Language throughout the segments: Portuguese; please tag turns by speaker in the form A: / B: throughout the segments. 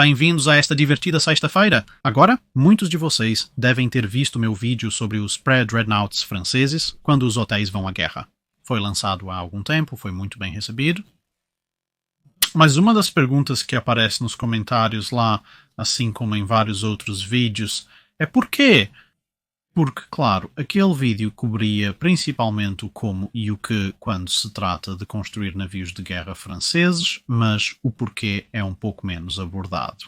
A: Bem-vindos a esta divertida sexta-feira! Agora, muitos de vocês devem ter visto meu vídeo sobre os pré-dreadnoughts franceses quando os hotéis vão à guerra. Foi lançado há algum tempo, foi muito bem recebido. Mas uma das perguntas que aparece nos comentários lá, assim como em vários outros vídeos, é por quê? Porque, claro, aquele vídeo cobria principalmente o como e o que quando se trata de construir navios de guerra franceses, mas o porquê é um pouco menos abordado.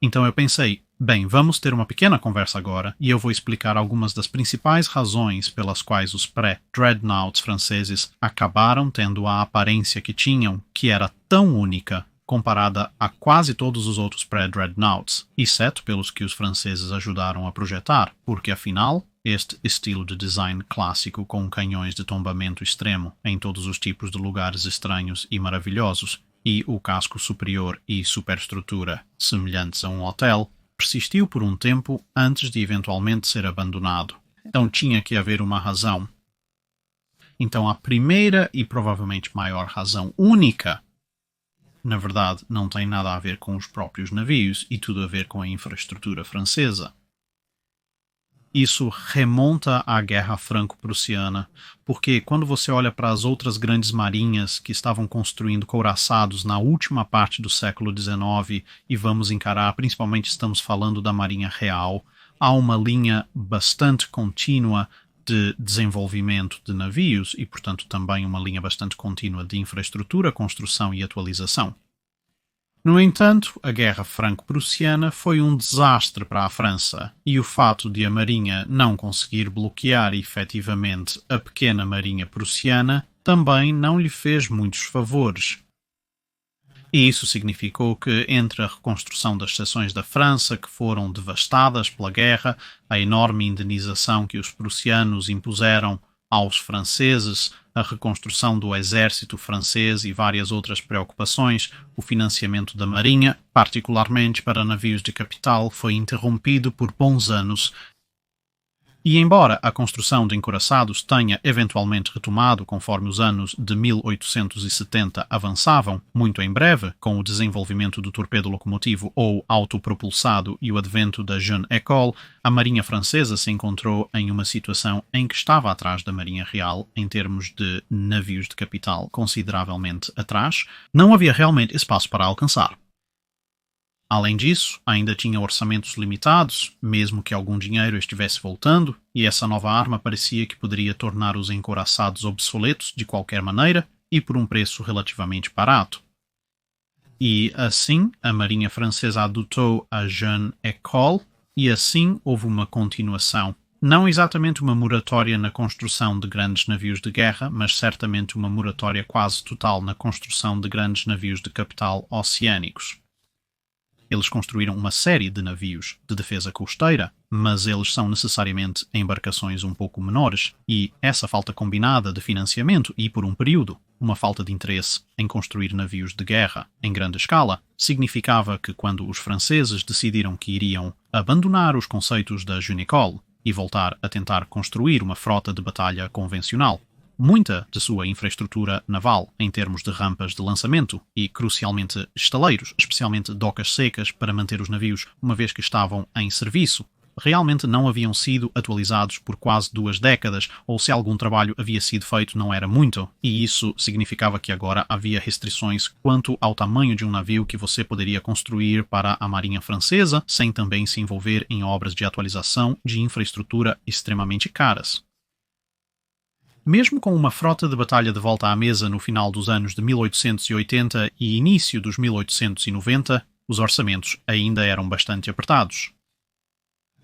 A: Então eu pensei, bem, vamos ter uma pequena conversa agora e eu vou explicar algumas das principais razões pelas quais os pré-dreadnoughts franceses acabaram tendo a aparência que tinham, que era tão única comparada a quase todos os outros pré-dreadnoughts, exceto pelos que os franceses ajudaram a projetar, porque afinal, este estilo de design clássico com canhões de tombamento extremo em todos os tipos de lugares estranhos e maravilhosos, e o casco superior e superestrutura semelhantes a um hotel, persistiu por um tempo antes de eventualmente ser abandonado. Então tinha que haver uma razão. Então a primeira e provavelmente maior razão única, na verdade, não tem nada a ver com os próprios navios e tudo a ver com a infraestrutura francesa. Isso remonta à Guerra Franco-Prussiana, porque quando você olha para as outras grandes marinhas que estavam construindo couraçados na última parte do século XIX, e vamos encarar, principalmente estamos falando da Marinha Real, há uma linha bastante contínua de desenvolvimento de navios e, portanto, também uma linha bastante contínua de infraestrutura, construção e atualização. No entanto, a Guerra Franco-Prussiana foi um desastre para a França, e o fato de a Marinha não conseguir bloquear efetivamente a pequena Marinha prussiana também não lhe fez muitos favores. E isso significou que, entre a reconstrução das seções da França, que foram devastadas pela guerra, a enorme indenização que os prussianos impuseram aos franceses, a reconstrução do exército francês e várias outras preocupações, o financiamento da marinha, particularmente para navios de capital, foi interrompido por bons anos. E embora a construção de encouraçados tenha eventualmente retomado conforme os anos de 1870 avançavam, muito em breve, com o desenvolvimento do torpedo locomotivo ou autopropulsado e o advento da Jeune École, a Marinha Francesa se encontrou em uma situação em que estava atrás da Marinha Real em termos de navios de capital consideravelmente atrás, não havia realmente espaço para alcançar. Além disso, ainda tinha orçamentos limitados, mesmo que algum dinheiro estivesse voltando, e essa nova arma parecia que poderia tornar os encouraçados obsoletos de qualquer maneira e por um preço relativamente barato. E assim, a Marinha Francesa adotou a Jeune École, e assim houve uma continuação. Não exatamente uma moratória na construção de grandes navios de guerra, mas certamente uma moratória quase total na construção de grandes navios de capital oceânicos. Eles construíram uma série de navios de defesa costeira, mas eles são necessariamente embarcações um pouco menores, e essa falta combinada de financiamento e, por um período, uma falta de interesse em construir navios de guerra em grande escala, significava que quando os franceses decidiram que iriam abandonar os conceitos da Jeune École e voltar a tentar construir uma frota de batalha convencional, muita de sua infraestrutura naval em termos de rampas de lançamento e, crucialmente, estaleiros, especialmente docas secas para manter os navios uma vez que estavam em serviço, realmente não haviam sido atualizados por quase 2 décadas, ou se algum trabalho havia sido feito não era muito, e isso significava que agora havia restrições quanto ao tamanho de um navio que você poderia construir para a Marinha Francesa, sem também se envolver em obras de atualização de infraestrutura extremamente caras. Mesmo com uma frota de batalha de volta à mesa no final dos anos de 1880 e início dos 1890, os orçamentos ainda eram bastante apertados.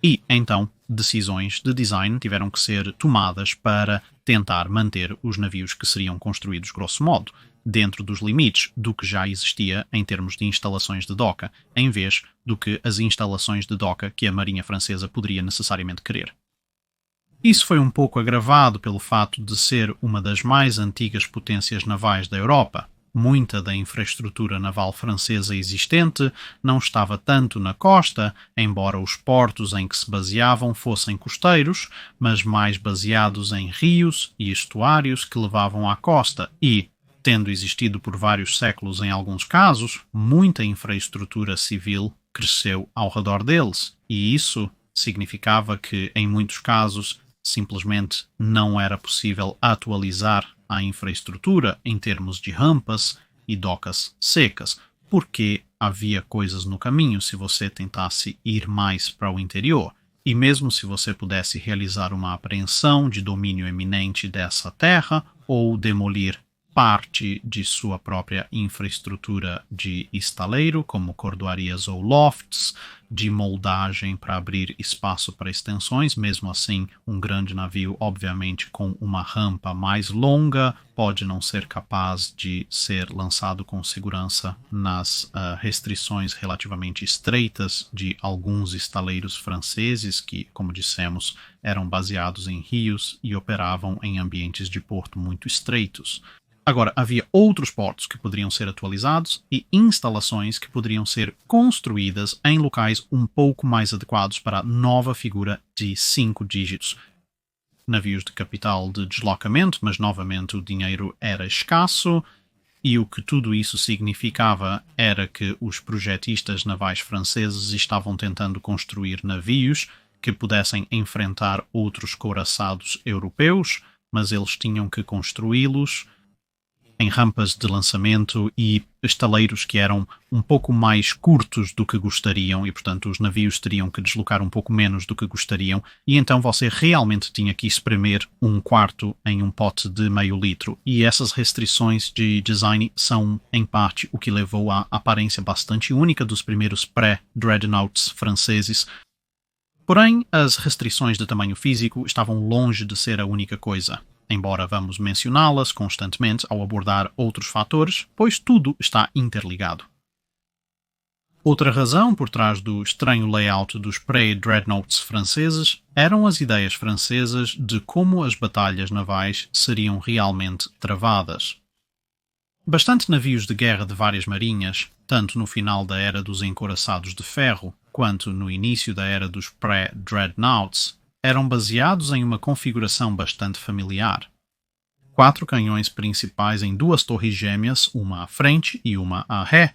A: E, então, decisões de design tiveram que ser tomadas para tentar manter os navios que seriam construídos, grosso modo, dentro dos limites do que já existia em termos de instalações de doca, em vez do que as instalações de doca que a Marinha Francesa poderia necessariamente querer. Isso foi um pouco agravado pelo fato de ser uma das mais antigas potências navais da Europa. Muita da infraestrutura naval francesa existente não estava tanto na costa, embora os portos em que se baseavam fossem costeiros, mas mais baseados em rios e estuários que levavam à costa e, tendo existido por vários séculos em alguns casos, muita infraestrutura civil cresceu ao redor deles, e isso significava que, em muitos casos, simplesmente não era possível atualizar a infraestrutura em termos de rampas e docas secas, porque havia coisas no caminho se você tentasse ir mais para o interior. E mesmo se você pudesse realizar uma apreensão de domínio eminente dessa terra ou demolir parte de sua própria infraestrutura de estaleiro, como cordoarias ou lofts, de moldagem para abrir espaço para extensões, mesmo assim, um grande navio, obviamente, com uma rampa mais longa, pode não ser capaz de ser lançado com segurança nas restrições relativamente estreitas de alguns estaleiros franceses que, como dissemos, eram baseados em rios e operavam em ambientes de porto muito estreitos. Agora, havia outros portos que poderiam ser atualizados e instalações que poderiam ser construídas em locais um pouco mais adequados para a nova figura de 5 dígitos. Navios de capital de deslocamento, mas novamente o dinheiro era escasso, e o que tudo isso significava era que os projetistas navais franceses estavam tentando construir navios que pudessem enfrentar outros couraçados europeus, mas eles tinham que construí-los em rampas de lançamento e estaleiros que eram um pouco mais curtos do que gostariam e, portanto, os navios teriam que deslocar um pouco menos do que gostariam e então você realmente tinha que espremer um quarto em um pote de meio litro. E essas restrições de design são, em parte, o que levou à aparência bastante única dos primeiros pré-dreadnoughts franceses. Porém, as restrições de tamanho físico estavam longe de ser a única coisa, embora vamos mencioná-las constantemente ao abordar outros fatores, pois tudo está interligado. Outra razão por trás do estranho layout dos pré-dreadnoughts franceses eram as ideias francesas de como as batalhas navais seriam realmente travadas. Bastante navios de guerra de várias marinhas, tanto no final da era dos encouraçados de ferro, quanto no início da era dos pré-dreadnoughts, eram baseados em uma configuração bastante familiar. 4 canhões principais em 2 torres gêmeas, uma à frente e uma à ré.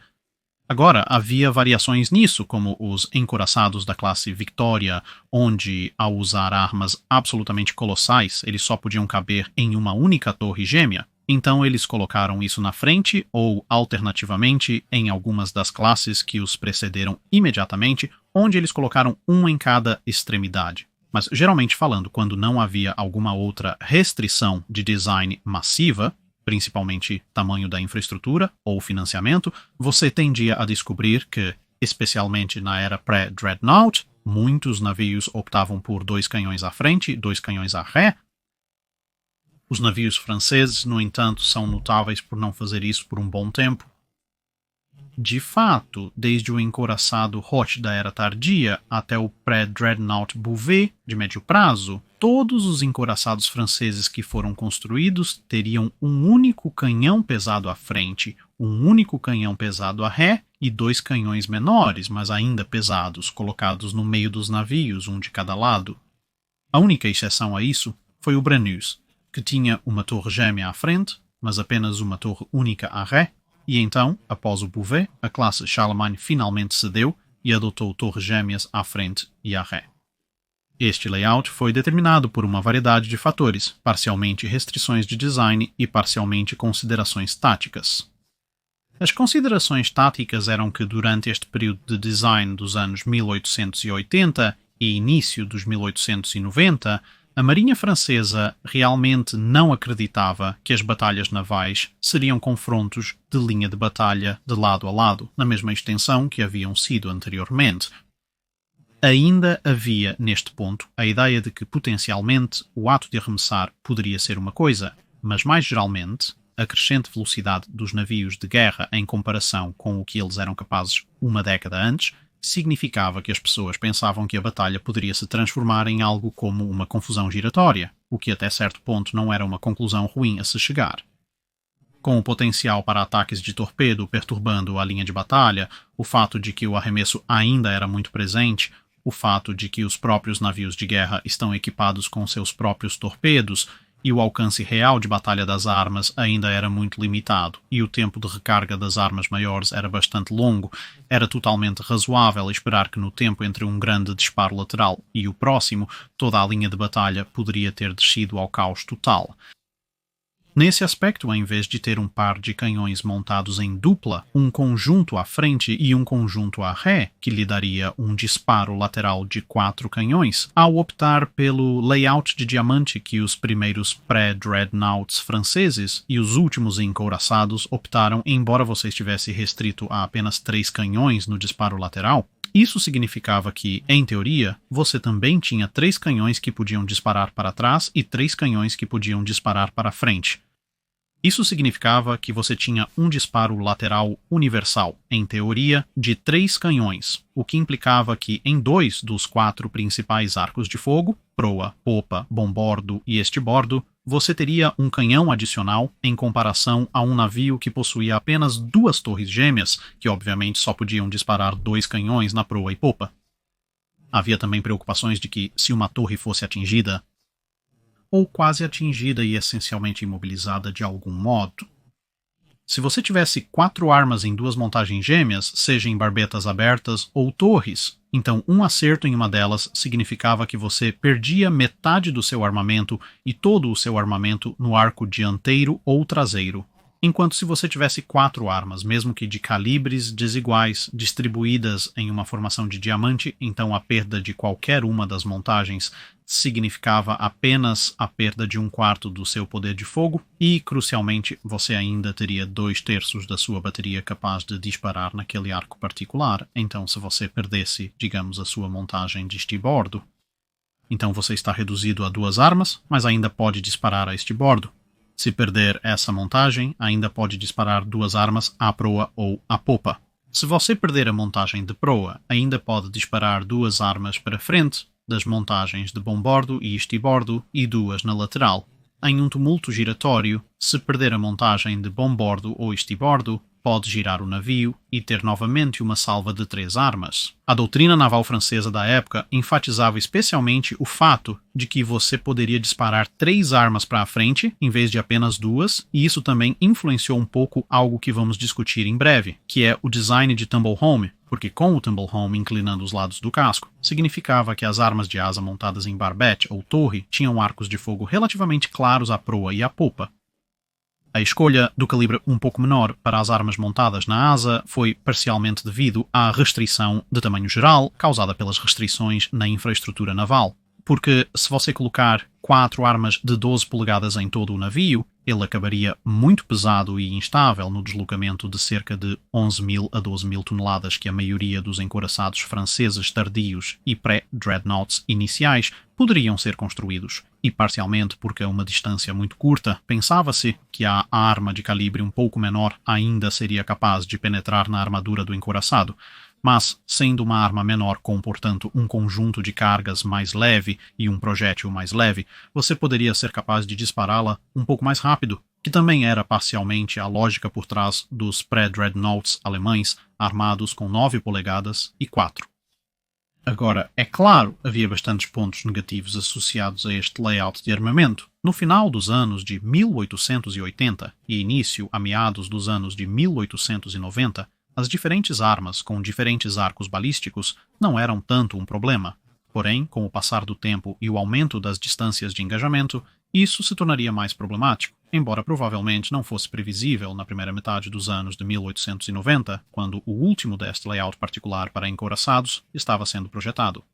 A: Agora, havia variações nisso, como os encouraçados da classe Victoria, onde, ao usar armas absolutamente colossais, eles só podiam caber em uma única torre gêmea. Então eles colocaram isso na frente, ou, alternativamente, em algumas das classes que os precederam imediatamente, onde eles colocaram um em cada extremidade. Mas, geralmente falando, quando não havia alguma outra restrição de design massiva, principalmente tamanho da infraestrutura ou financiamento, você tendia a descobrir que, especialmente na era pré-dreadnought, muitos navios optavam por 2 canhões à frente e 2 canhões à ré. Os navios franceses, no entanto, são notáveis por não fazer isso por um bom tempo. De fato, desde o encouraçado Roche da Era Tardia até o pré-dreadnought Bouvet, de médio prazo, todos os encouraçados franceses que foram construídos teriam um único canhão pesado à frente, um único canhão pesado à ré e 2 canhões menores, mas ainda pesados, colocados no meio dos navios, um de cada lado. A única exceção a isso foi o Brennus, que tinha uma torre gêmea à frente, mas apenas uma torre única à ré, e então, após o Bouvet, a classe Charlemagne finalmente cedeu e adotou torres gêmeas à frente e à ré. Este layout foi determinado por uma variedade de fatores, parcialmente restrições de design e parcialmente considerações táticas. As considerações táticas eram que durante este período de design dos anos 1880 e início dos 1890, a Marinha Francesa realmente não acreditava que as batalhas navais seriam confrontos de linha de batalha de lado a lado, na mesma extensão que haviam sido anteriormente. Ainda havia, neste ponto, a ideia de que, potencialmente, o ato de arremessar poderia ser uma coisa, mas, mais geralmente, a crescente velocidade dos navios de guerra em comparação com o que eles eram capazes uma década antes, significava que as pessoas pensavam que a batalha poderia se transformar em algo como uma confusão giratória, o que até certo ponto não era uma conclusão ruim a se chegar. Com o potencial para ataques de torpedo perturbando a linha de batalha, o fato de que o arremesso ainda era muito presente, o fato de que os próprios navios de guerra estão equipados com seus próprios torpedos e o alcance real de batalha das armas ainda era muito limitado, e o tempo de recarga das armas maiores era bastante longo, era totalmente razoável esperar que no tempo entre um grande disparo lateral e o próximo, toda a linha de batalha poderia ter descido ao caos total. Nesse aspecto, em vez de ter um par de canhões montados em dupla, um conjunto à frente e um conjunto à ré, que lhe daria um disparo lateral de 4 canhões, ao optar pelo layout de diamante que os primeiros pré-dreadnoughts franceses e os últimos encouraçados optaram, embora você estivesse restrito a apenas 3 canhões no disparo lateral, isso significava que, em teoria, você também tinha 3 canhões que podiam disparar para trás e 3 canhões que podiam disparar para frente. Isso significava que você tinha um disparo lateral universal, em teoria, de 3 canhões, o que implicava que em 2 dos 4 principais arcos de fogo, proa, popa, bombordo e estibordo, você teria um canhão adicional em comparação a um navio que possuía apenas 2 torres gêmeas, que obviamente só podiam disparar 2 canhões na proa e popa. Havia também preocupações de que, se uma torre fosse atingida, ou quase atingida e essencialmente imobilizada de algum modo. Se você tivesse 4 armas em 2 montagens gêmeas, seja em barbetas abertas ou torres, então um acerto em uma delas significava que você perdia metade do seu armamento e todo o seu armamento no arco dianteiro ou traseiro. Enquanto se você tivesse 4 armas, mesmo que de calibres desiguais, distribuídas em uma formação de diamante, então a perda de qualquer uma das montagens significava apenas a perda de 1/4 do seu poder de fogo e, crucialmente, você ainda teria 2/3 da sua bateria capaz de disparar naquele arco particular. Então, se você perdesse, digamos, a sua montagem de estibordo, então você está reduzido a 2 armas, mas ainda pode disparar a estibordo. Se perder essa montagem, ainda pode disparar 2 armas à proa ou à popa. Se você perder a montagem de proa, ainda pode disparar 2 armas para frente das montagens de bombordo e estibordo e 2 na lateral. Em um tumulto giratório, se perder a montagem de bombordo ou estibordo, pode girar o navio e ter novamente uma salva de 3 armas. A doutrina naval francesa da época enfatizava especialmente o fato de que você poderia disparar 3 armas para a frente, em vez de apenas 2, e isso também influenciou um pouco algo que vamos discutir em breve, que é o design de tumble home, porque com o tumble home inclinando os lados do casco, significava que as armas de asa montadas em barbette ou torre tinham arcos de fogo relativamente claros à proa e à popa. A escolha do calibre um pouco menor para as armas montadas na asa foi parcialmente devido à restrição de tamanho geral causada pelas restrições na infraestrutura naval. Porque se você colocar 4 armas de 12 polegadas em todo o navio, ele acabaria muito pesado e instável no deslocamento de cerca de 11.000 a 12.000 toneladas que a maioria dos encouraçados franceses tardios e pré-dreadnoughts iniciais poderiam ser construídos. E parcialmente porque a uma distância muito curta, pensava-se que a arma de calibre um pouco menor ainda seria capaz de penetrar na armadura do encouraçado. Mas, sendo uma arma menor com, portanto, um conjunto de cargas mais leve e um projétil mais leve, você poderia ser capaz de dispará-la um pouco mais rápido, que também era parcialmente a lógica por trás dos pré-dreadnoughts alemães armados com 9 polegadas e 4. Agora, é claro, havia bastantes pontos negativos associados a este layout de armamento. No final dos anos de 1880 e início a meados dos anos de 1890, as diferentes armas com diferentes arcos balísticos não eram tanto um problema. Porém, com o passar do tempo e o aumento das distâncias de engajamento, isso se tornaria mais problemático, embora provavelmente não fosse previsível na primeira metade dos anos de 1890, quando o último deste layout particular para encouraçados estava sendo projetado.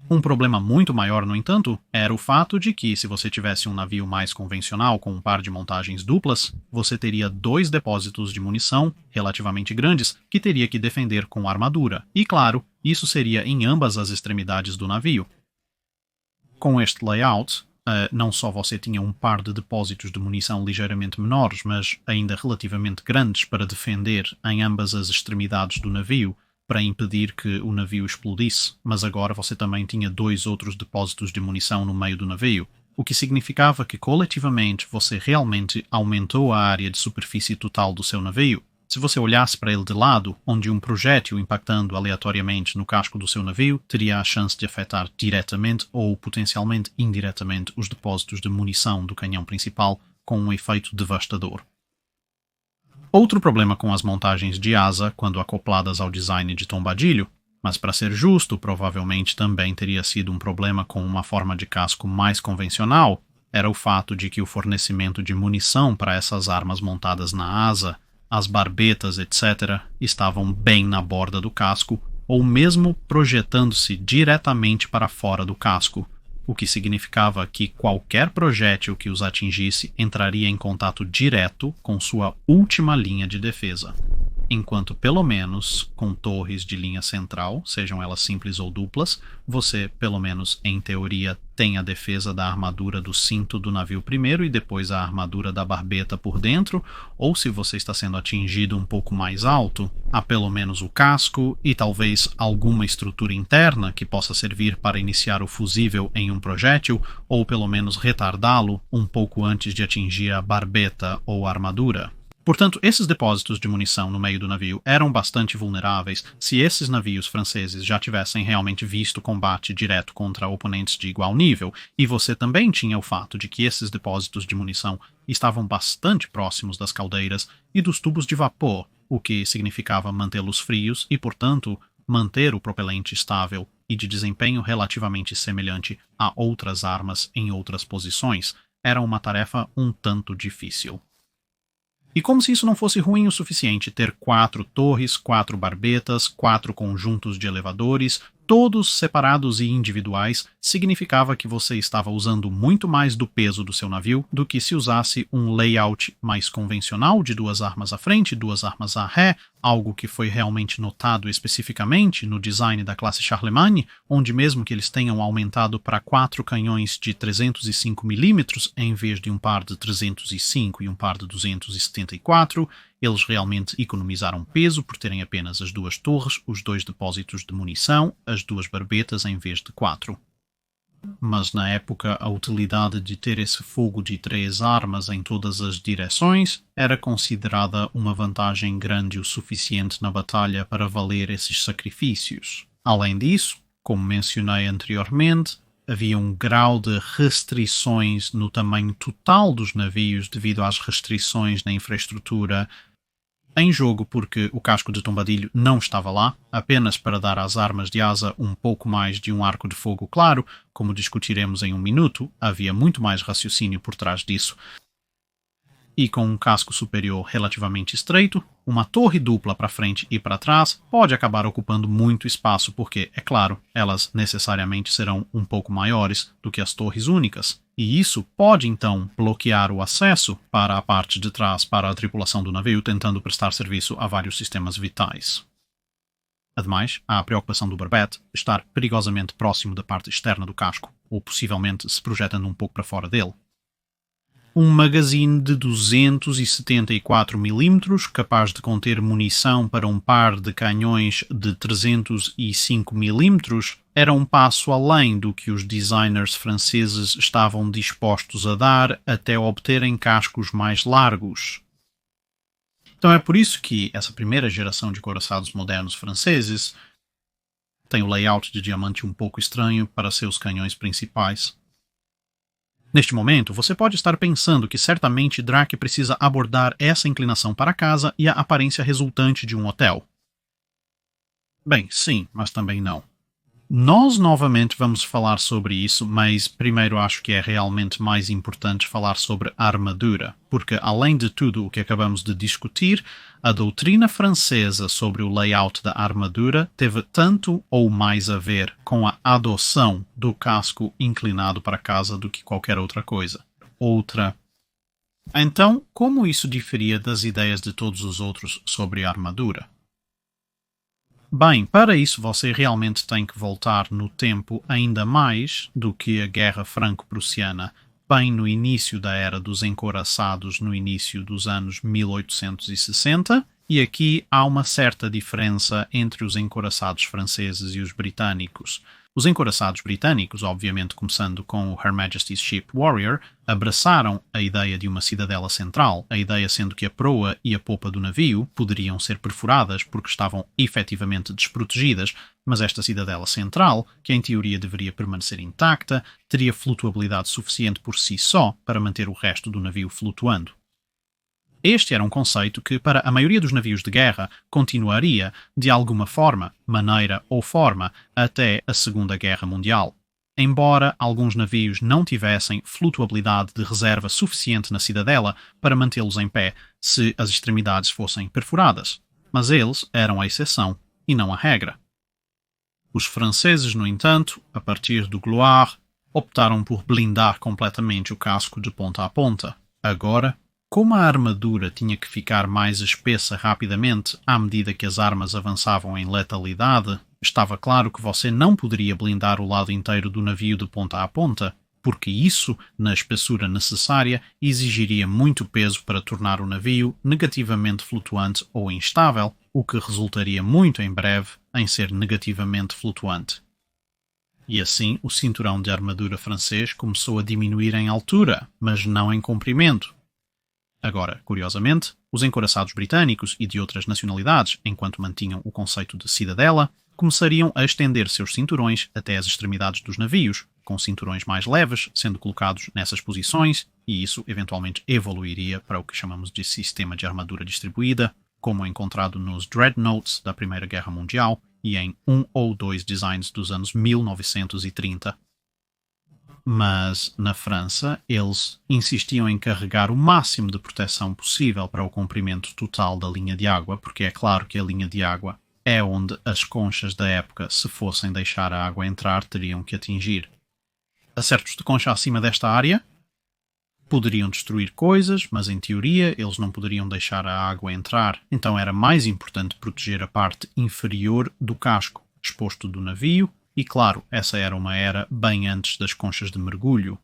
A: Um problema muito maior, no entanto, era o fato de que, se você tivesse um navio mais convencional com um par de montagens duplas, você teria 2 depósitos de munição relativamente grandes que teria que defender com armadura, e claro, isso seria em ambas as extremidades do navio. Com este layout, não só você tinha um par de depósitos de munição ligeiramente menores, mas ainda relativamente grandes para defender em ambas as extremidades do navio, para impedir que o navio explodisse, mas agora você também tinha 2 outros depósitos de munição no meio do navio, o que significava que coletivamente você realmente aumentou a área de superfície total do seu navio. Se você olhasse para ele de lado, onde um projétil impactando aleatoriamente no casco do seu navio teria a chance de afetar diretamente ou potencialmente indiretamente os depósitos de munição do canhão principal com um efeito devastador. Outro problema com as montagens de asa quando acopladas ao design de Tombadilho, mas para ser justo, provavelmente também teria sido um problema com uma forma de casco mais convencional, era o fato de que o fornecimento de munição para essas armas montadas na asa, as barbetas, etc., estavam bem na borda do casco, ou mesmo projetando-se diretamente para fora do casco, o que significava que qualquer projétil que os atingisse entraria em contato direto com sua última linha de defesa. Enquanto, pelo menos, com torres de linha central, sejam elas simples ou duplas, você, pelo menos em teoria, tem a defesa da armadura do cinto do navio primeiro e depois a armadura da barbeta por dentro, ou se você está sendo atingido um pouco mais alto, há pelo menos o casco e talvez alguma estrutura interna que possa servir para iniciar o fusível em um projétil, ou pelo menos retardá-lo um pouco antes de atingir a barbeta ou a armadura. Portanto, esses depósitos de munição no meio do navio eram bastante vulneráveis se esses navios franceses já tivessem realmente visto combate direto contra oponentes de igual nível, e você também tinha o fato de que esses depósitos de munição estavam bastante próximos das caldeiras e dos tubos de vapor, o que significava mantê-los frios e, portanto, manter o propelente estável e de desempenho relativamente semelhante a outras armas em outras posições. Era uma tarefa um tanto difícil. E como se isso não fosse ruim o suficiente, ter 4 torres, 4 barbetas, 4 conjuntos de elevadores, todos separados e individuais, significava que você estava usando muito mais do peso do seu navio do que se usasse um layout mais convencional de 2 armas à frente, 2 armas à ré, algo que foi realmente notado especificamente no design da classe Charlemagne, onde mesmo que eles tenham aumentado para 4 canhões de 305mm em vez de um par de 305 e um par de 274, eles realmente economizaram peso por terem apenas as 2 torres, os 2 depósitos de munição, as 2 barbetas em vez de 4. Mas na época a utilidade de ter esse fogo de 3 armas em todas as direções era considerada uma vantagem grande o suficiente na batalha para valer esses sacrifícios. Além disso, como mencionei anteriormente, havia um grau de restrições no tamanho total dos navios devido às restrições na infraestrutura em jogo, porque o casco de Tombadilho não estava lá, apenas para dar às armas de asa um pouco mais de um arco de fogo claro, como discutiremos em um minuto, havia muito mais raciocínio por trás disso. E com um casco superior relativamente estreito, uma torre dupla para frente e para trás pode acabar ocupando muito espaço porque, é claro, elas necessariamente serão um pouco maiores do que as torres únicas. E isso pode então bloquear o acesso para a parte de trás para a tripulação do navio tentando prestar serviço a vários sistemas vitais. Ademais, há a preocupação do barbete estar perigosamente próximo da parte externa do casco, ou possivelmente se projetando um pouco para fora dele. Um magazine de 274mm, capaz de conter munição para um par de canhões de 305mm, era um passo além do que os designers franceses estavam dispostos a dar até obterem cascos mais largos. Então é por isso que essa primeira geração de couraçados modernos franceses tem o layout de diamante um pouco estranho para seus canhões principais. Neste momento, você pode estar pensando que certamente Drake precisa abordar essa inclinação para casa e a aparência resultante de um hotel. Bem, sim, mas também não. Nós novamente vamos falar sobre isso, mas primeiro acho que é realmente mais importante falar sobre a armadura, porque além de tudo o que acabamos de discutir, a doutrina francesa sobre o layout da armadura teve tanto ou mais a ver com a adoção do casco inclinado para casa do que qualquer outra coisa. Então, como isso diferia das ideias de todos os outros sobre a armadura? Bem, para isso você realmente tem que voltar no tempo ainda mais do que a Guerra Franco-Prussiana, bem no início da Era dos Encouraçados, no início dos anos 1860, e aqui há uma certa diferença entre os encouraçados franceses e os britânicos. Os encouraçados britânicos, obviamente começando com o Her Majesty's Ship Warrior, abraçaram a ideia de uma cidadela central, a ideia sendo que a proa e a popa do navio poderiam ser perfuradas porque estavam efetivamente desprotegidas, mas esta cidadela central, que em teoria deveria permanecer intacta, teria flutuabilidade suficiente por si só para manter o resto do navio flutuando. Este era um conceito que, para a maioria dos navios de guerra, continuaria, de alguma forma, maneira ou forma, até a Segunda Guerra Mundial. Embora alguns navios não tivessem flutuabilidade de reserva suficiente na cidadela para mantê-los em pé se as extremidades fossem perfuradas, mas eles eram a exceção e não a regra. Os franceses, no entanto, a partir do Gloire, optaram por blindar completamente o casco de ponta a ponta. Agora, como a armadura tinha que ficar mais espessa rapidamente à medida que as armas avançavam em letalidade, estava claro que você não poderia blindar o lado inteiro do navio de ponta a ponta, porque isso, na espessura necessária, exigiria muito peso para tornar o navio negativamente flutuante ou instável, o que resultaria muito em breve em ser negativamente flutuante. E assim, o cinturão de armadura francês começou a diminuir em altura, mas não em comprimento. Agora, curiosamente, os encouraçados britânicos e de outras nacionalidades, enquanto mantinham o conceito de cidadela, começariam a estender seus cinturões até as extremidades dos navios, com cinturões mais leves sendo colocados nessas posições, e isso eventualmente evoluiria para o que chamamos de sistema de armadura distribuída, como encontrado nos Dreadnoughts da Primeira Guerra Mundial e em um ou dois designs dos anos 1930. Mas, na França, eles insistiam em carregar o máximo de proteção possível para o comprimento total da linha de água, porque é claro que a linha de água é onde as conchas da época, se fossem deixar a água entrar, teriam que atingir. Acertos de concha acima desta área poderiam destruir coisas, mas em teoria eles não poderiam deixar a água entrar, então era mais importante proteger a parte inferior do casco, exposto do navio. E claro, essa era uma era bem antes das conchas de mergulho.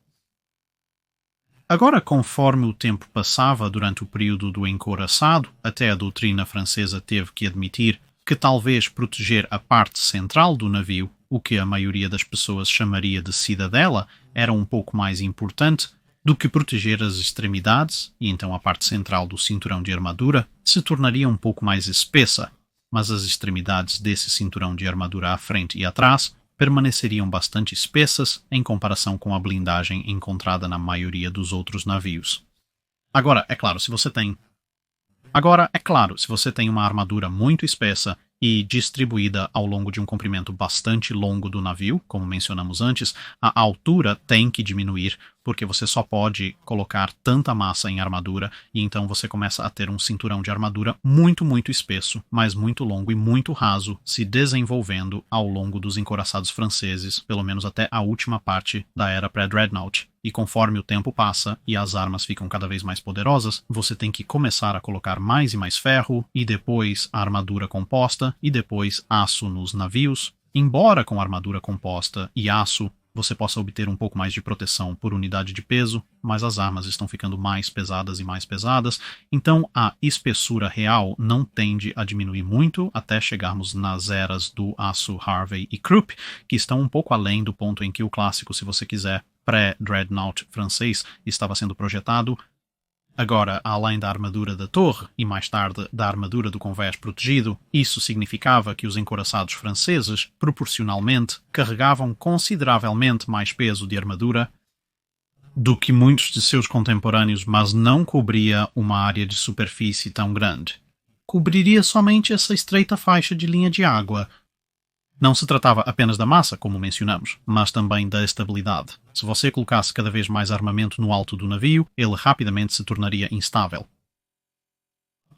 A: Agora, conforme o tempo passava durante o período do encouraçado, até a doutrina francesa teve que admitir que talvez proteger a parte central do navio, o que a maioria das pessoas chamaria de cidadela, era um pouco mais importante do que proteger as extremidades, e então a parte central do cinturão de armadura se tornaria um pouco mais espessa, mas as extremidades desse cinturão de armadura à frente e atrás permaneceriam bastante espessas em comparação com a blindagem encontrada na maioria dos outros navios. Agora, é claro, se você tem uma armadura muito espessa e distribuída ao longo de um comprimento bastante longo do navio, como mencionamos antes, a altura tem que diminuir, porque você só pode colocar tanta massa em armadura, e então você começa a ter um cinturão de armadura muito, muito espesso, mas muito longo e muito raso, se desenvolvendo ao longo dos encouraçados franceses, pelo menos até a última parte da era pré-Dreadnought. E conforme o tempo passa e as armas ficam cada vez mais poderosas, você tem que começar a colocar mais e mais ferro, e depois a armadura composta, e depois aço nos navios. Embora com armadura composta e aço você possa obter um pouco mais de proteção por unidade de peso, mas as armas estão ficando mais pesadas e mais pesadas, então a espessura real não tende a diminuir muito até chegarmos nas eras do aço Harvey e Krupp, que estão um pouco além do ponto em que o clássico, se você quiser, pré-Dreadnought francês estava sendo projetado. Agora, além da armadura da torre e mais tarde da armadura do convés protegido, isso significava que os encouraçados franceses, proporcionalmente, carregavam consideravelmente mais peso de armadura do que muitos de seus contemporâneos, mas não cobria uma área de superfície tão grande. Cobriria somente essa estreita faixa de linha de água. Não se tratava apenas da massa, como mencionamos, mas também da estabilidade. Se você colocasse cada vez mais armamento no alto do navio, ele rapidamente se tornaria instável.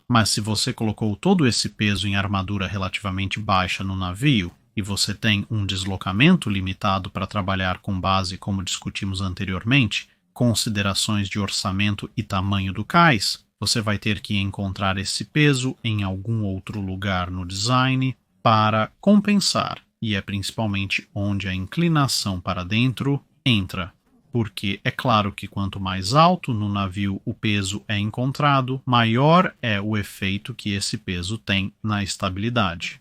A: Mas se você colocou todo esse peso em armadura relativamente baixa no navio, e você tem um deslocamento limitado para trabalhar com base, como discutimos anteriormente, considerações de orçamento e tamanho do cais, você vai ter que encontrar esse peso em algum outro lugar no design para compensar, e é principalmente onde a inclinação para dentro entra, porque é claro que quanto mais alto no navio o peso é encontrado, maior é o efeito que esse peso tem na estabilidade.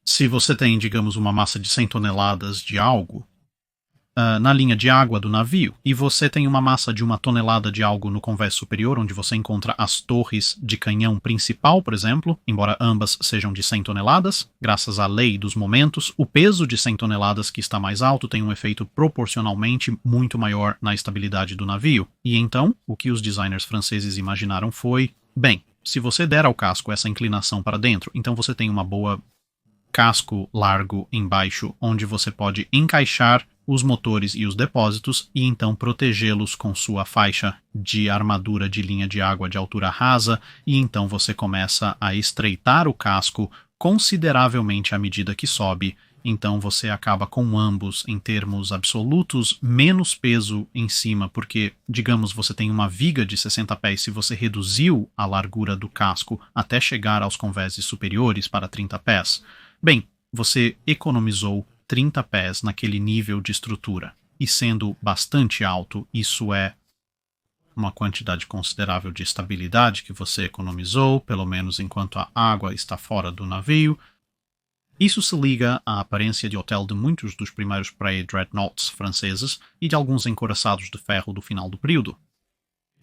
A: Se você tem, digamos, uma massa de 100 toneladas de algo na linha de água do navio, e você tem uma massa de 1 tonelada de algo no convés superior, onde você encontra as torres de canhão principal, por exemplo, embora ambas sejam de 100 toneladas, graças à lei dos momentos, o peso de 100 toneladas que está mais alto tem um efeito proporcionalmente muito maior na estabilidade do navio. E então, o que os designers franceses imaginaram foi, bem, se você der ao casco essa inclinação para dentro, então você tem uma boa casco largo embaixo, onde você pode encaixar os motores e os depósitos e então protegê-los com sua faixa de armadura de linha de água de altura rasa, e então você começa a estreitar o casco consideravelmente à medida que sobe. Então você acaba com ambos, em termos absolutos, menos peso em cima, porque, digamos, você tem uma viga de 60 pés, se você reduziu a largura do casco até chegar aos convéses superiores para 30 pés, bem, você economizou 30 pés naquele nível de estrutura. E sendo bastante alto, isso é uma quantidade considerável de estabilidade que você economizou, pelo menos enquanto a água está fora do navio. Isso se liga à aparência de hotel de muitos dos primeiros pré-dreadnoughts franceses e de alguns encouraçados de ferro do final do período.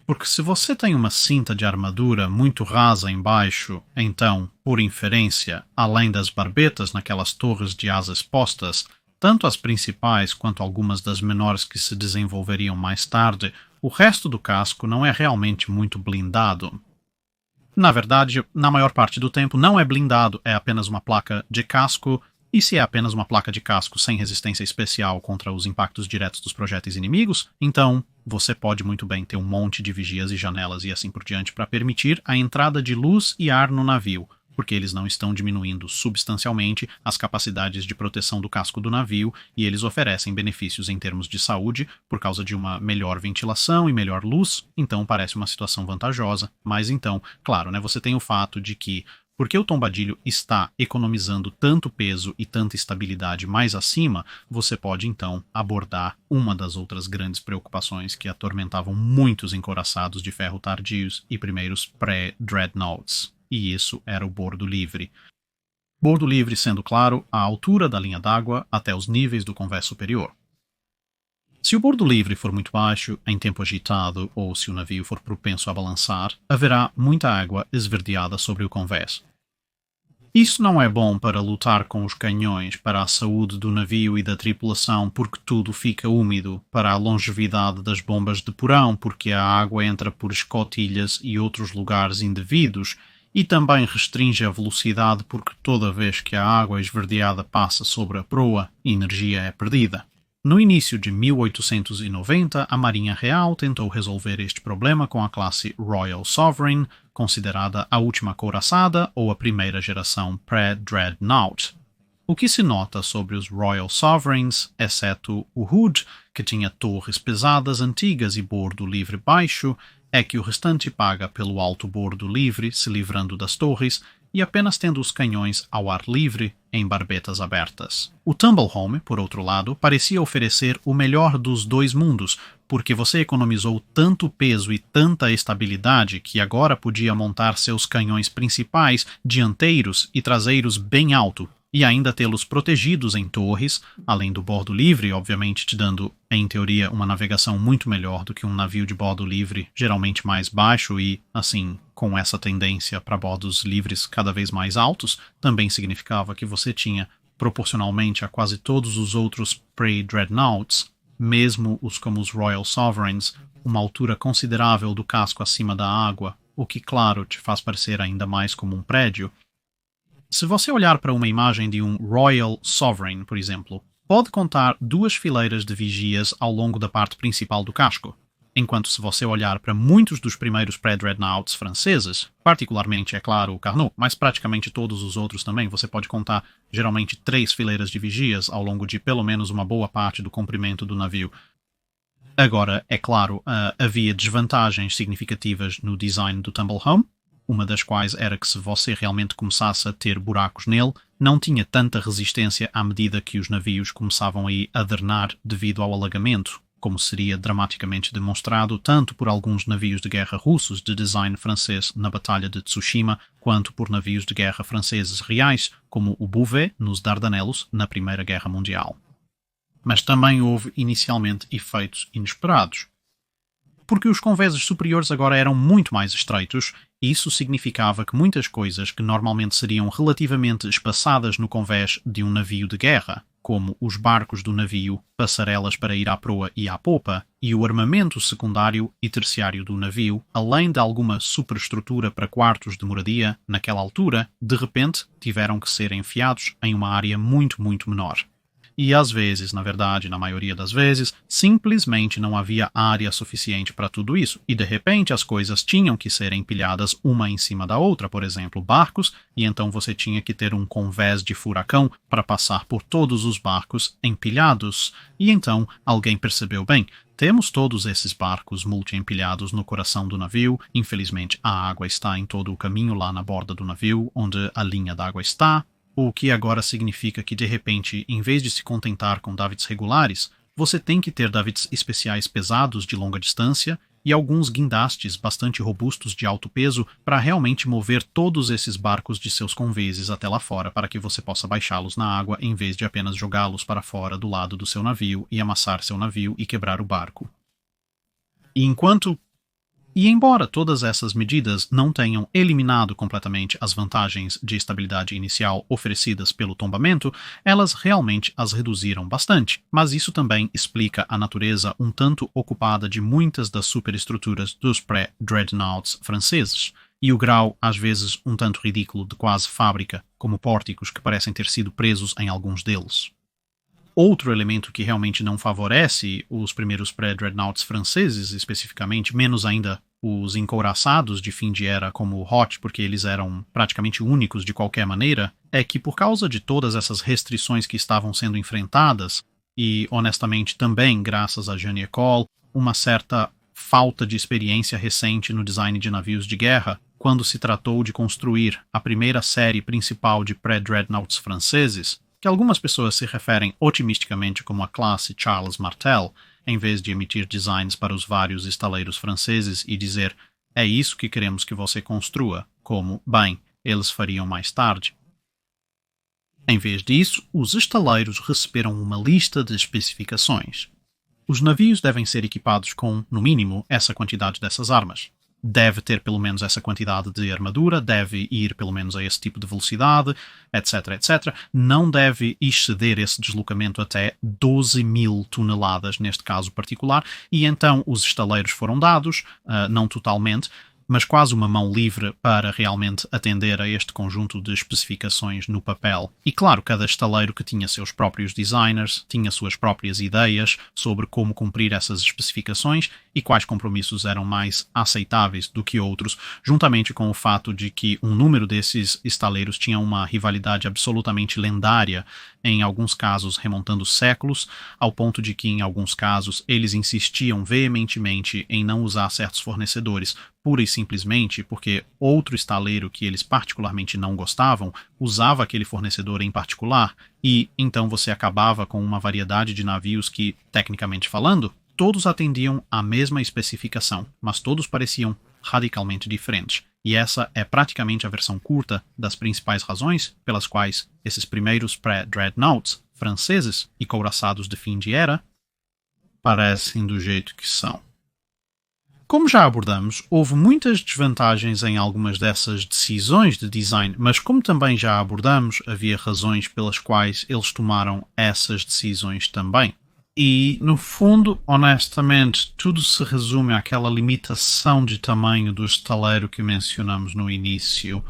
A: Porque se você tem uma cinta de armadura muito rasa embaixo, então, por inferência, além das barbetas naquelas torres de asas postas, tanto as principais quanto algumas das menores que se desenvolveriam mais tarde, o resto do casco não é realmente muito blindado. Na verdade, na maior parte do tempo não é blindado, é apenas uma placa de casco, e se é apenas uma placa de casco sem resistência especial contra os impactos diretos dos projéteis inimigos, então você pode muito bem ter um monte de vigias e janelas e assim por diante para permitir a entrada de luz e ar no navio, porque eles não estão diminuindo substancialmente as capacidades de proteção do casco do navio e eles oferecem benefícios em termos de saúde por causa de uma melhor ventilação e melhor luz, então parece uma situação vantajosa. Mas então, claro, você tem o fato de que porque o tombadilho está economizando tanto peso e tanta estabilidade mais acima, você pode então abordar uma das outras grandes preocupações que atormentavam muitos encouraçados de ferro tardios e primeiros pré-dreadnoughts, e isso era o bordo livre. Bordo livre sendo, claro, a altura da linha d'água até os níveis do convés superior. Se o bordo livre for muito baixo, em tempo agitado, ou se o navio for propenso a balançar, haverá muita água esverdeada sobre o convés. Isso não é bom para lutar com os canhões, para a saúde do navio e da tripulação, porque tudo fica úmido, para a longevidade das bombas de porão, porque a água entra por escotilhas e outros lugares indevidos, e também restringe a velocidade porque toda vez que a água esverdeada passa sobre a proa, energia é perdida. No início de 1890, a Marinha Real tentou resolver este problema com a classe Royal Sovereign, considerada a última couraçada ou a primeira geração pré-dreadnought. O que se nota sobre os Royal Sovereigns, exceto o Hood, que tinha torres pesadas antigas e bordo livre baixo, é que o restante paga pelo alto bordo livre, se livrando das torres, e apenas tendo os canhões ao ar livre em barbetas abertas. O Tumblehome, por outro lado, parecia oferecer o melhor dos dois mundos, porque você economizou tanto peso e tanta estabilidade que agora podia montar seus canhões principais, dianteiros e traseiros bem alto, e ainda tê-los protegidos em torres, além do bordo livre, obviamente te dando, em teoria, uma navegação muito melhor do que um navio de bordo livre, geralmente mais baixo e, assim, com essa tendência para bordos livres cada vez mais altos, também significava que você tinha, proporcionalmente a quase todos os outros pré-dreadnoughts, mesmo os como os Royal Sovereigns, uma altura considerável do casco acima da água, o que, claro, te faz parecer ainda mais como um prédio. Se você olhar para uma imagem de um Royal Sovereign, por exemplo, pode contar 2 fileiras de vigias ao longo da parte principal do casco, enquanto se você olhar para muitos dos primeiros pré-dreadnoughts franceses, particularmente, é claro, o Carnot, mas praticamente todos os outros também, você pode contar geralmente 3 fileiras de vigias ao longo de pelo menos uma boa parte do comprimento do navio. Agora, é claro, havia desvantagens significativas no design do Tumblehome, uma das quais era que se você realmente começasse a ter buracos nele, não tinha tanta resistência à medida que os navios começavam a drenar devido ao alagamento. como seria dramaticamente demonstrado tanto por alguns navios de guerra russos de design francês na Batalha de Tsushima, quanto por navios de guerra franceses reais, como o Bouvet nos Dardanelos na Primeira Guerra Mundial. Mas também houve inicialmente efeitos inesperados. Porque os convéses superiores agora eram muito mais estreitos, isso significava que muitas coisas que normalmente seriam relativamente espaçadas no convés de um navio de guerra, como os barcos do navio, passarelas para ir à proa e à popa, e o armamento secundário e terciário do navio, além de alguma superestrutura para quartos de moradia, naquela altura, de repente, tiveram que ser enfiados em uma área muito, muito menor. E às vezes, na verdade, na maioria das vezes, simplesmente não havia área suficiente para tudo isso, e de repente as coisas tinham que ser empilhadas uma em cima da outra, por exemplo, barcos, e então você tinha que ter um convés de furacão para passar por todos os barcos empilhados. E então alguém percebeu, bem, temos todos esses barcos multi-empilhados no coração do navio, infelizmente a água está em todo o caminho lá na borda do navio, onde a linha d'água está, o que agora significa que, de repente, em vez de se contentar com davits regulares, você tem que ter davits especiais pesados de longa distância e alguns guindastes bastante robustos de alto peso para realmente mover todos esses barcos de seus conveses até lá fora para que você possa baixá-los na água em vez de apenas jogá-los para fora do lado do seu navio e amassar seu navio e quebrar o barco. E embora todas essas medidas não tenham eliminado completamente as vantagens de estabilidade inicial oferecidas pelo tombamento, elas realmente as reduziram bastante, mas isso também explica a natureza um tanto ocupada de muitas das superestruturas dos pré-dreadnoughts franceses, e o grau, às vezes um tanto ridículo, de quase fábrica, como pórticos que parecem ter sido presos em alguns deles. Outro elemento que realmente não favorece os primeiros pré-dreadnoughts franceses, especificamente, menos ainda os encouraçados de fim de era como o Hotch, porque eles eram praticamente únicos de qualquer maneira, é que por causa de todas essas restrições que estavam sendo enfrentadas, e honestamente também graças a Jean Ecole, uma certa falta de experiência recente no design de navios de guerra, quando se tratou de construir a primeira série principal de pré-dreadnoughts franceses, que algumas pessoas se referem otimisticamente como a classe Charles Martel, em vez de emitir designs para os vários estaleiros franceses e dizer é isso que queremos que você construa, como, bem, eles fariam mais tarde. Em vez disso, os estaleiros receberam uma lista de especificações. Os navios devem ser equipados com, no mínimo, essa quantidade dessas armas. Deve ter pelo menos essa quantidade de armadura, deve ir pelo menos a esse tipo de velocidade, etc, etc. Não deve exceder esse deslocamento até 12.000 toneladas, neste caso particular, e então os estaleiros foram dados, não totalmente, mas quase uma mão livre para realmente atender a este conjunto de especificações no papel. E claro, cada estaleiro que tinha seus próprios designers, tinha suas próprias ideias sobre como cumprir essas especificações e quais compromissos eram mais aceitáveis do que outros, juntamente com o fato de que um número desses estaleiros tinha uma rivalidade absolutamente lendária, em alguns casos remontando séculos, ao ponto de que em alguns casos eles insistiam veementemente em não usar certos fornecedores, pura e simplesmente porque outro estaleiro que eles particularmente não gostavam usava aquele fornecedor em particular, e então você acabava com uma variedade de navios que, tecnicamente falando, todos atendiam à mesma especificação, mas todos pareciam radicalmente diferentes. E essa é praticamente a versão curta das principais razões pelas quais esses primeiros pré-dreadnoughts franceses e couraçados de fim de era parecem do jeito que são. Como já abordamos, houve muitas desvantagens em algumas dessas decisões de design, mas como também já abordamos, havia razões pelas quais eles tomaram essas decisões também. E, no fundo, honestamente, tudo se resume àquela limitação de tamanho do estaleiro que mencionamos no início.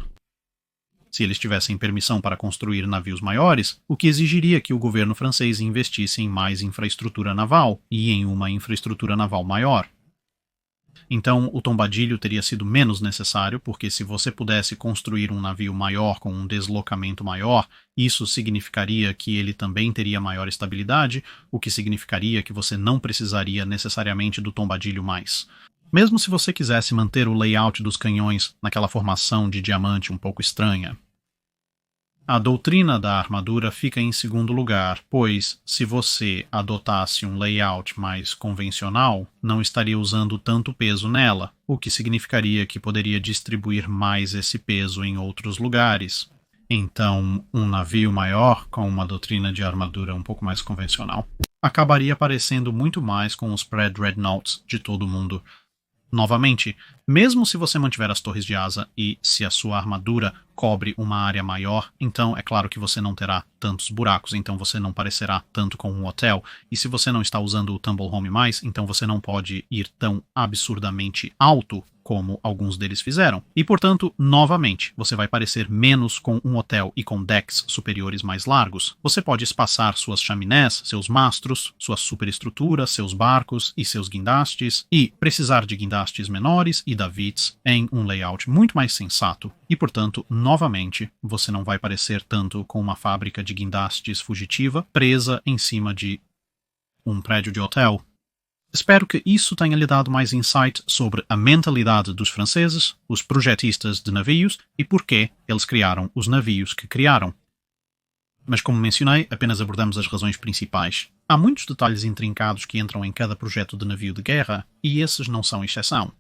A: Se eles tivessem permissão para construir navios maiores, o que exigiria que o governo francês investisse em mais infraestrutura naval e em uma infraestrutura naval maior. Então, o tombadilho teria sido menos necessário, porque se você pudesse construir um navio maior com um deslocamento maior, isso significaria que ele também teria maior estabilidade, o que significaria que você não precisaria necessariamente do tombadilho mais. Mesmo se você quisesse manter o layout dos canhões naquela formação de diamante um pouco estranha. A doutrina da armadura fica em segundo lugar, pois se você adotasse um layout mais convencional, não estaria usando tanto peso nela, o que significaria que poderia distribuir mais esse peso em outros lugares. Então, um navio maior, com uma doutrina de armadura um pouco mais convencional, acabaria parecendo muito mais com os Pre-Dreadnoughts de todo mundo. Novamente, mesmo se você mantiver as torres de asa e se a sua armadura cobre uma área maior, então é claro que você não terá tantos buracos, então você não parecerá tanto com um hotel. E se você não está usando o Tumble Home mais, então você não pode ir tão absurdamente alto como alguns deles fizeram. E, portanto, novamente, você vai parecer menos com um hotel e com decks superiores mais largos. Você pode espaçar suas chaminés, seus mastros, sua superestrutura, seus barcos e seus guindastes, e precisar de guindastes menores e davits em um layout muito mais sensato. E, portanto, novamente, você não vai parecer tanto com uma fábrica de guindastes fugitiva presa em cima de um prédio de hotel. Espero que isso tenha lhe dado mais insight sobre a mentalidade dos franceses, os projetistas de navios e por que eles criaram os navios que criaram. Mas como mencionei, apenas abordamos as razões principais. Há muitos detalhes intrincados que entram em cada projeto de navio de guerra e esses não são exceção.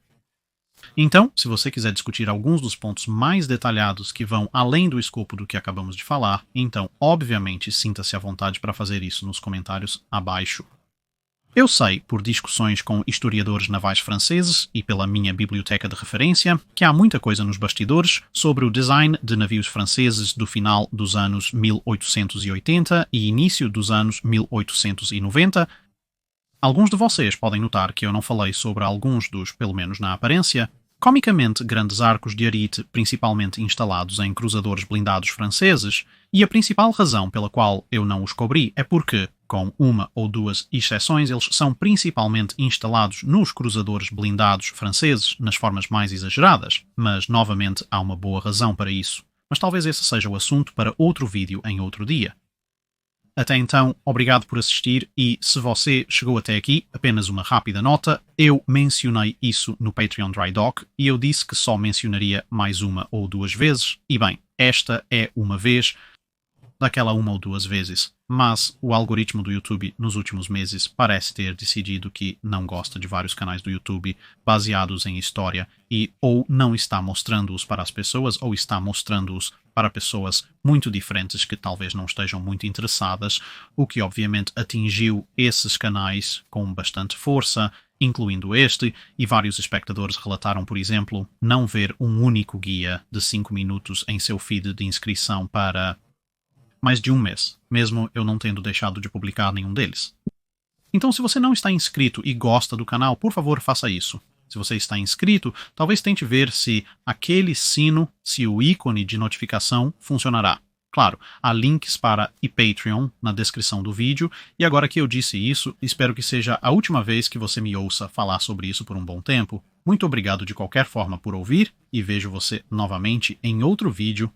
A: Então, se você quiser discutir alguns dos pontos mais detalhados que vão além do escopo do que acabamos de falar, então obviamente sinta-se à vontade para fazer isso nos comentários abaixo. Eu sei, por discussões com historiadores navais franceses e pela minha biblioteca de referência, que há muita coisa nos bastidores sobre o design de navios franceses do final dos anos 1880 e início dos anos 1890. Alguns de vocês podem notar que eu não falei sobre alguns dos, pelo menos na aparência, comicamente grandes arcos de arite principalmente instalados em cruzadores blindados franceses, e a principal razão pela qual eu não os cobri é porque, com uma ou duas exceções, eles são principalmente instalados nos cruzadores blindados franceses nas formas mais exageradas, mas novamente há uma boa razão para isso. Mas talvez esse seja o assunto para outro vídeo em outro dia. Até então, obrigado por assistir e, se você chegou até aqui, apenas uma rápida nota, eu mencionei isso no Patreon Dry Dock e eu disse que só mencionaria mais uma ou duas vezes, e bem, esta é uma vez daquela uma ou duas vezes, mas o algoritmo do YouTube nos últimos meses parece ter decidido que não gosta de vários canais do YouTube baseados em história e ou não está mostrando-os para as pessoas ou está mostrando-os para pessoas muito diferentes que talvez não estejam muito interessadas, o que obviamente atingiu esses canais com bastante força, incluindo este, e vários espectadores relataram, por exemplo, não ver um único guia de 5 minutos em seu feed de inscrição para mais de um mês, mesmo eu não tendo deixado de publicar nenhum deles. Então, se você não está inscrito e gosta do canal, por favor, faça isso. Se você está inscrito, talvez tente ver se aquele sino, se o ícone de notificação funcionará. Claro, há links para Patreon na descrição do vídeo, e agora que eu disse isso, espero que seja a última vez que você me ouça falar sobre isso por um bom tempo. Muito obrigado de qualquer forma por ouvir, e vejo você novamente em outro vídeo